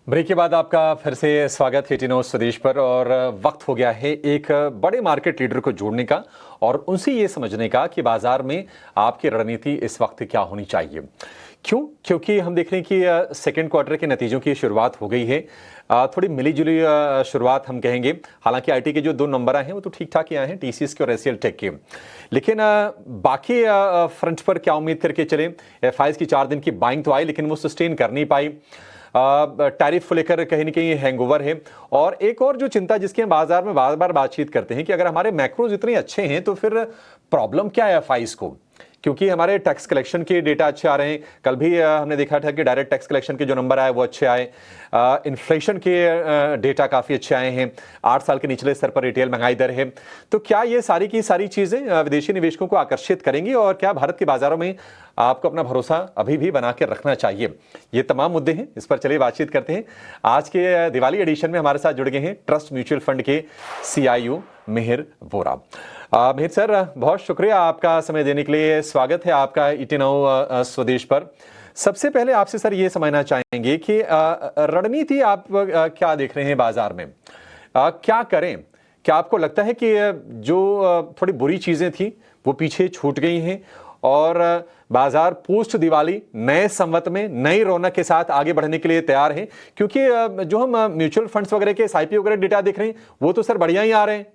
Break के बाद आपका फिर से स्वागत है टीनो स्वदेश पर। और वक्त हो गया है एक बड़े मार्केट लीडर को जोड़ने का और उनसे ये समझने का कि बाजार में आपकी रणनीति इस वक्त क्या होनी चाहिए। क्यों? क्योंकि हम देख रहे हैं कि सेकेंड क्वार्टर के नतीजों की शुरुआत हो गई है। थोड़ी मिली जुली शुरुआत हम कहेंगे। हालांकि आईटी के जो दो नंबर आए हैं वो तो ठीक ठाक ही आए हैं, टीसीएस के और एचसीएल टेक के। लेकिन बाकी फ्रंट पर क्या उम्मीद करके चले? एफआईएस की 4 दिन की बाइंग तो आई लेकिन वो सस्टेन कर नहीं पाई। टैरिफ को लेकर कहीं ना कहीं हैंगओवर है। और एक और जो चिंता जिसकी हम बाजार में बार बार बातचीत करते हैं कि अगर हमारे मैक्रोज इतने अच्छे हैं तो फिर प्रॉब्लम क्या है एफआईएस को? क्योंकि हमारे टैक्स कलेक्शन के डेटा अच्छे आ रहे हैं। कल भी हमने देखा था कि डायरेक्ट टैक्स कलेक्शन के जो नंबर आए वो अच्छे आए। इन्फ्लेशन के डेटा काफ़ी अच्छे आए हैं। 8 साल के निचले स्तर पर रिटेल महंगाई दर है। तो क्या ये सारी की सारी चीज़ें विदेशी निवेशकों को आकर्षित करेंगी और क्या भारत के बाजारों में आपको अपना भरोसा अभी भी बना के रखना चाहिए? ये तमाम मुद्दे हैं, इस पर चलिए बातचीत करते हैं। आज के दिवाली एडिशन में हमारे साथ जुड़ गए हैं ट्रस्ट म्यूचुअल फंड के सीआईओ मिहिर वोरा। मिहिर सर, बहुत शुक्रिया आपका समय देने के लिए। स्वागत है आपका ईटीनाउ स्वदेश पर। सबसे पहले आपसे सर ये समझना चाहेंगे कि रणनीति आप क्या देख रहे हैं बाजार में? क्या करें? क्या आपको लगता है कि जो थोड़ी बुरी चीजें थी वो पीछे छूट गई हैं और बाजार पोस्ट दिवाली नए संवत में नई रौनक के साथ आगे बढ़ने के लिए तैयार है? क्योंकि जो हम म्यूचुअल फंड्स वगैरह के एसआईपी वगैरह डेटा देख रहे हैं वो तो सर बढ़िया ही आ रहे हैं।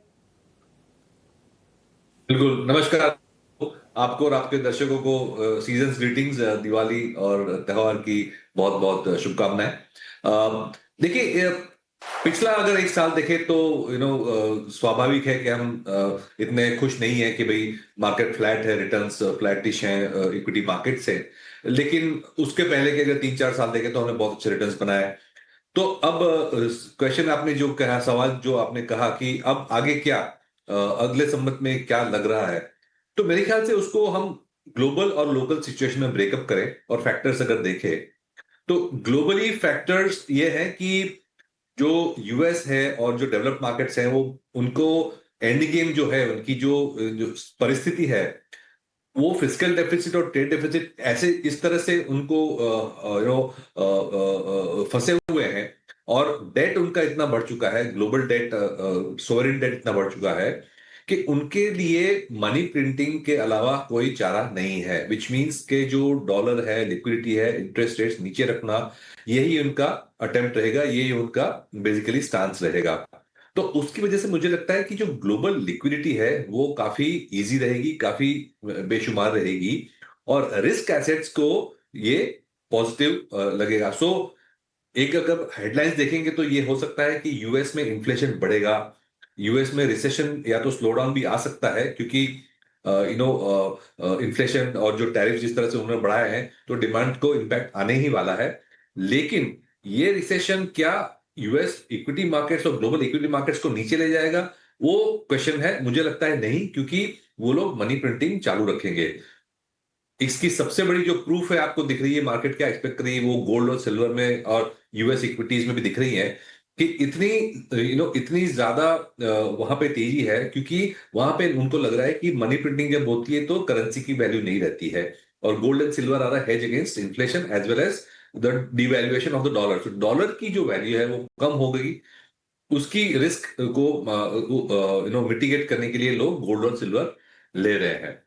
बिल्कुल। नमस्कार आपको और आपके दर्शकों को सीजन ग्रीटिंग्स, दिवाली और त्योहार की बहुत बहुत शुभकामनाएं। देखिए, पिछला अगर एक साल देखें तो स्वाभाविक है कि हम इतने खुश नहीं है कि भाई मार्केट फ्लैट है, रिटर्न्स फ्लैटिश हैं इक्विटी मार्केट से। लेकिन उसके पहले के अगर 3-4 साल देखें तो हमने बहुत अच्छे रिटर्न्स बनाए। तो अब क्वेश्चन आपने जो कहा, सवाल जो आपने कहा कि अब आगे क्या, अगले संवत में क्या लग रहा है, तो मेरे ख्याल से उसको हम ग्लोबल और लोकल सिचुएशन में ब्रेकअप करें और फैक्टर्स अगर देखें तो ग्लोबली फैक्टर्स ये है कि जो यूएस है और जो डेवलप्ड मार्केट्स हैं वो उनको एंड गेम जो है, उनकी जो परिस्थिति है, वो फिजिकल डेफिसिट और ट्रेड डेफिसिट ऐसे इस तरह से उनको फंसे हुए हैं और डेट उनका इतना बढ़ चुका है, ग्लोबल डेट, सोवरेन डेट इतना बढ़ चुका है कि उनके लिए मनी प्रिंटिंग के अलावा कोई चारा नहीं है। विच मीन्स के जो डॉलर है, लिक्विडिटी है, इंटरेस्ट रेट्स नीचे रखना, यही उनका अटेम्प्ट रहेगा, यही उनका बेसिकली स्टांस रहेगा। तो उसकी वजह से मुझे लगता है कि जो ग्लोबल लिक्विडिटी है वो काफी इजी रहेगी, काफी बेशुमार रहेगी और रिस्क एसेट्स को ये पॉजिटिव लगेगा। सो एक अगर हेडलाइंस देखेंगे तो ये हो सकता है कि यूएस में इन्फ्लेशन बढ़ेगा, यूएस में रिसेशन या तो स्लो डाउन भी आ सकता है, क्योंकि इन्फ्लेशन और जो टैरिफ जिस तरह से उन्होंने बढ़ाए हैं तो डिमांड को इम्पैक्ट आने ही वाला है। लेकिन ये रिसेशन क्या यूएस इक्विटी मार्केट्स और ग्लोबल इक्विटी मार्केट्स को नीचे ले जाएगा, वो क्वेश्चन है। मुझे लगता है नहीं, क्योंकि वो लोग मनी प्रिंटिंग चालू रखेंगे। इसकी सबसे बड़ी जो प्रूफ है आपको दिख रही है, मार्केट क्या एक्सपेक्ट कर रही है, वो गोल्ड और सिल्वर में और यूएस इक्विटीज में भी दिख रही है कि इतनी इतनी ज्यादा वहां पे तेजी है, क्योंकि वहां पे उनको लग रहा है कि मनी प्रिंटिंग जब होती है तो करेंसी की वैल्यू नहीं रहती है और गोल्ड एंड सिल्वर आ रहा है hedge against inflation as well as the devaluation of the dollar. तो डॉलर की जो वैल्यू है वो कम हो गई, उसकी रिस्क को मिटिगेट करने के लिए लोग गोल्ड और सिल्वर ले रहे हैं।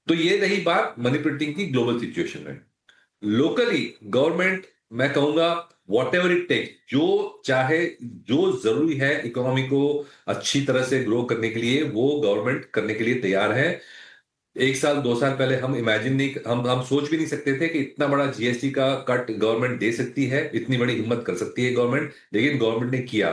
तो ये रही बात मनी प्रिंटिंग की ग्लोबल सिचुएशन में। लोकली गवर्नमेंट, मैं कहूंगा वॉट एवर इट टेक, जो चाहे, जो जरूरी है इकोनॉमी को अच्छी तरह से ग्रो करने के लिए, वो गवर्नमेंट करने के लिए तैयार है। 1 साल 2 साल पहले हम इमेजिन नहीं, हम सोच भी नहीं सकते थे कि इतना बड़ा जीएसटी का कट गवर्नमेंट दे सकती है, इतनी बड़ी हिम्मत कर सकती है गवर्नमेंट, लेकिन गवर्नमेंट ने किया।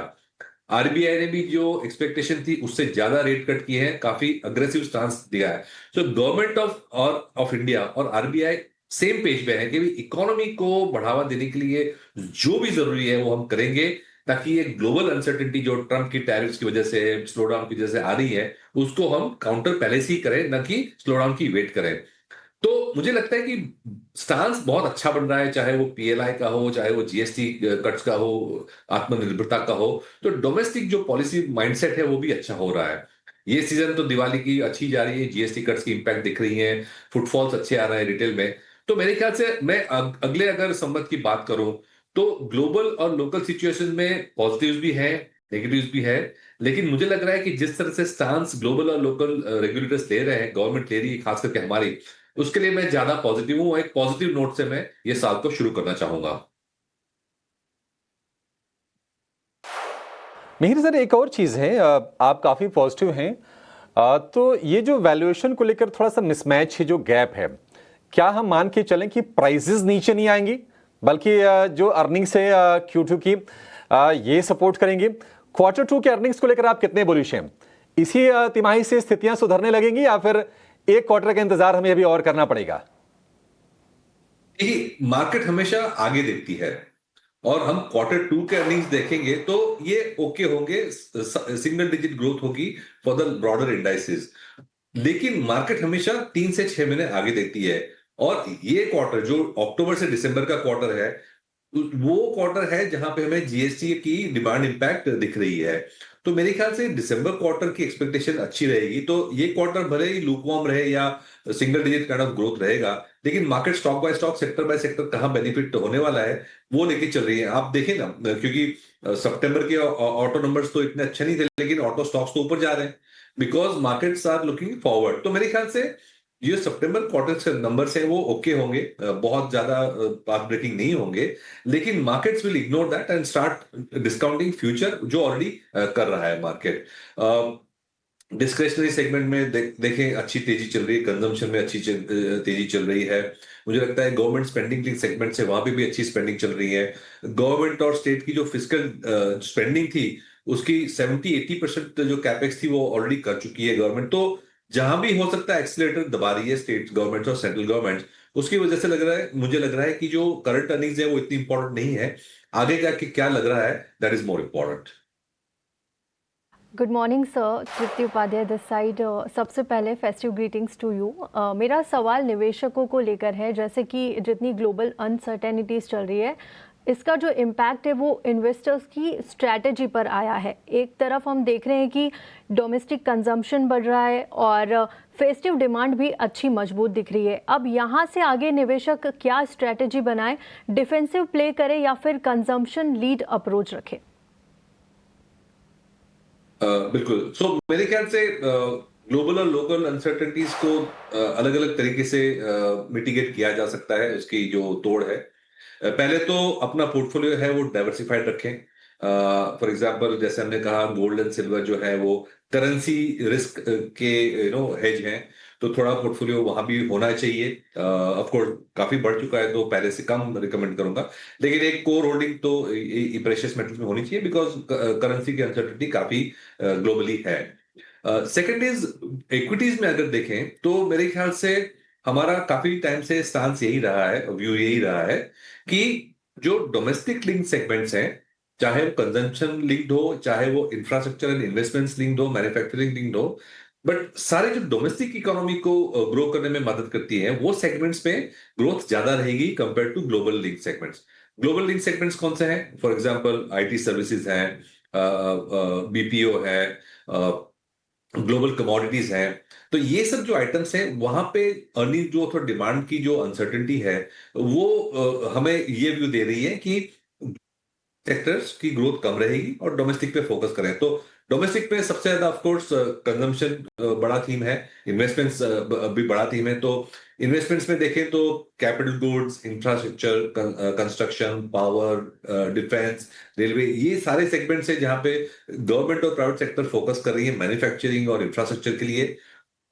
आरबीआई ने भी जो एक्सपेक्टेशन थी उससे ज्यादा रेट कट किए हैं, काफी अग्रेसिव स्टांस दिया है। सो गवर्नमेंट ऑफ इंडिया और आरबीआई सेम पेज पे है कि इकोनॉमी को बढ़ावा देने के लिए जो भी जरूरी है वो हम करेंगे, ताकि ये ग्लोबल अनसर्टेनिटी जो ट्रम्प की टैरिफ्स की वजह से, स्लो डाउन की वजह से आ रही है, उसको हम काउंटर पहले से ही करें, ना कि स्लो डाउन की वेट करें। तो मुझे लगता है कि स्टांस बहुत अच्छा बन रहा है, चाहे वो पीएलआई का हो, चाहे वो जीएसटी कट्स का हो, आत्मनिर्भरता का हो। तो डोमेस्टिक जो पॉलिसी माइंडसेट है वो भी अच्छा हो रहा है। ये सीजन तो दिवाली की अच्छी जा रही है, जीएसटी कट्स की इंपैक्ट दिख रही है, फुटफॉल्स अच्छे आ रहे हैं रिटेल में। तो मेरे ख्याल से मैं अगले अगर संवत की बात करूं तो ग्लोबल और लोकल सिचुएशन में पॉजिटिव्स भी है, नेगेटिव्स भी है, लेकिन मुझे लग रहा है कि जिस तरह से स्टांस ग्लोबल और लोकल रेगुलेटर्स ले रहे हैं, गवर्नमेंट ले रही है खास करके हमारी, उसके लिए मैं ज्यादा पॉजिटिव हूँ। एक पॉजिटिव नोट से मैं ये साल को शुरू करना चाहूंगा। मिहिर सर, एक और चीज़ है, आप काफ़ी पॉजिटिव हैं, तो ये जो वैल्यूएशन को लेकर थोड़ा सा मिसमैच है, जो गैप है, क्या हम मान के चलें कि प्राइसेस नीचे नहीं आएंगी, बल्कि जो अर्निंग्स है Q2 की ये सपोर्ट करेंगी? क्वार्टर 2 के अर्निंग्स को लेकर आप कितने बुलिश हैं? इसी तिमाही से स्थितियां सुधरने लगेंगी या फिर एक क्वार्टर का इंतजार हमें अभी और करना पड़ेगा? देखिए, मार्केट हमेशा आगे देखती है और हम क्वार्टर 2 के अर्निंग्स देखेंगे तो ये ओके होंगे, सिंगल डिजिट ग्रोथ होगी फॉर द ब्रॉडर इंडाइसेस। लेकिन मार्केट हमेशा 3 से 6 महीने आगे देखती है, और ये क्वार्टर जो अक्टूबर से दिसंबर का क्वार्टर है, वो क्वार्टर है जहां पे हमें जीएसटी की डिमांड इंपैक्ट दिख रही है। तो मेरे ख्याल से दिसंबर क्वार्टर की एक्सपेक्टेशन अच्छी रहेगी। तो ये क्वार्टर भले ही लूकवार्म रहे या single digit kind of growth रहेगा, लेकिन market stock by stock, sector by sector कहां बेनिफिट होने वाला है वो लेके चल रही है। आप देखें ना, क्योंकि सितंबर के ऑटो नंबर्स तो इतने अच्छे नहीं थे, लेकिन ऑटो स्टॉक्स तो ऊपर जा रहे हैं because markets are looking forward. तो मेरे ख्याल से ये सितंबर क्वार्टर के नंबर्स हैं वो ओके होंगे, बहुत ज्यादा पाथ ब्रेकिंग नहीं होंगे, लेकिन markets will ignore that and start discounting future जो ऑलरेडी कर रहा है मार्केट। डिस्क्रिशनरी सेगमेंट में देखें अच्छी तेजी चल रही है, कंजम्पशन में अच्छी तेजी चल रही है। मुझे लगता है गवर्नमेंट स्पेंडिंग के सेगमेंट से वहां पे भी अच्छी स्पेंडिंग चल रही है। गवर्नमेंट और स्टेट की जो फिजिकल स्पेंडिंग थी उसकी 70-80% जो कैपेक्स थी वो ऑलरेडी कर चुकी है गवर्नमेंट। तो जहां भी हो सकता है एक्सीलरेटर दबा रही है स्टेट गवर्नमेंट और सेंट्रल गवर्नमेंट, उसकी वजह से लग रहा है, मुझे लग रहा है कि जो करंट अर्निंग्स है वो इतनी इंपॉर्टेंट नहीं है। आगे जाके क्या लग रहा है, that is more important. Good morning sir, Tripti Upadhyay this side. सबसे पहले फेस्टिव ग्रीटिंग्स टू यू। मेरा सवाल निवेशकों को लेकर है, जैसे कि जितनी ग्लोबल अनसर्टेनिटीज़ चल रही है, इसका जो इम्पैक्ट है वो इन्वेस्टर्स की स्ट्रैटेजी पर आया है। एक तरफ हम देख रहे हैं कि डोमेस्टिक कंजम्पशन बढ़ रहा है और फेस्टिव डिमांड भी अच्छी मजबूत दिख रही है। अब यहाँ से आगे निवेशक क्या स्ट्रैटेजी बनाए, डिफेंसिव प्ले करे या फिर कंजम्पशन लीड अप्रोच रखे? बिल्कुल। सो मेरे ख्याल से ग्लोबल और लोकल अनसर्टेनिटीज को अलग अलग तरीके से मिटिगेट किया जा सकता है, उसकी जो तोड़ है। पहले तो अपना पोर्टफोलियो है वो डाइवर्सिफाइड रखें। फॉर एग्जांपल, जैसे हमने कहा, गोल्ड एंड सिल्वर जो है वो करेंसी रिस्क के हेज हैं, तो थोड़ा पोर्टफोलियो वहां भी होना चाहिए। ऑफ कोर्स काफी बढ़ चुका है तो पहले से कम रिकमेंड करूंगा, लेकिन एक कोर होल्डिंग तो प्रेशियस मेटल्स में होनी चाहिए बिकॉज करेंसी की अनसर्टिनिटी काफी ग्लोबली है। सेकंड इज इक्विटीज में अगर देखें तो मेरे ख्याल से हमारा काफी टाइम से स्टांस यही रहा है, व्यू यही रहा है कि जो डोमेस्टिक लिंक सेगमेंट्स हैं, चाहे वो कंजम्पशन लिंक्ड हो, चाहे वो इंफ्रास्ट्रक्चर एंड इन्वेस्टमेंट्स लिंक्ड हो, मैन्युफैक्चरिंग लिंक्ड हो, बट सारे जो डोमेस्टिक इकोनॉमी को ग्रो करने में मदद करती है वो सेगमेंट्स में ग्रोथ ज्यादा रहेगी compare to global link segments. Global link segments कौन से हैं? फॉर एग्जांपल आईटी सर्विसेज हैं, बीपीओ है, ग्लोबल कमोडिटीज हैं। तो ये सब जो आइटम्स हैं वहां पे अर्निंग जो थोड़ा डिमांड की जो अनसर्टेनिटी है वो हमें ये व्यू दे रही है कि सेक्टर्स की ग्रोथ कम रहेगी और डोमेस्टिक पे फोकस करें। तो डोमेस्टिक पे सबसे ज्यादा ऑफ कोर्स कंजम्पशन बड़ा थीम है, इन्वेस्टमेंट्स भी बड़ा थीम है। तो इन्वेस्टमेंट्स में देखें तो capital goods, infrastructure, construction, power, defence, railway, ये सारे सेगमेंट्स है जहां पे गवर्नमेंट और प्राइवेट सेक्टर फोकस कर रही है मैन्युफैक्चरिंग और इंफ्रास्ट्रक्चर के लिए,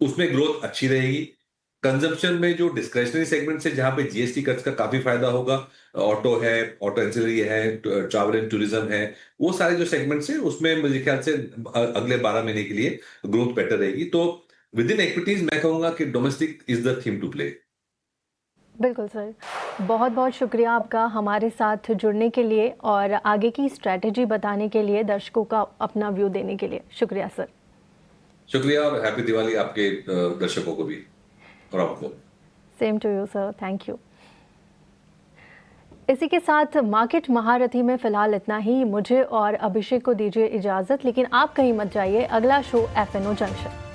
उसमें ग्रोथ अच्छी रहेगी। कंजम्पशन में जो डिस्क्रिशनरी सेगमेंट है जहां पे जीएसटी कट्स का काफी फायदा होगा, ऑटो है, ऑटो एंसिलरी है, ट्रैवल एंड टूरिज्म है, वो सारे जो सेगमेंट्स हैं उसमें मुझे ख्याल से अगले 12 महीने के लिए ग्रोथ बेटर रहेगी। तो विद इन इक्विटीज मैं कहूंगा कि domestic is the theme to play. बिल्कुल सर, बहुत बहुत शुक्रिया आपका हमारे साथ जुड़ने के लिए और आगे की स्ट्रैटेजी बताने के लिए, दर्शकों का अपना व्यू देने के लिए। शुक्रिया सर। शुक्रिया और हैप्पी दिवाली आपके दर्शकों को भी और आपको। Same to you sir, thank you. इसी के साथ मार्केट महारथी में फिलहाल इतना ही। मुझे और अभिषेक को दीजिए इजाज़त, लेकिन आप कहीं मत जाइए। अगला शो FNO जंक्शन।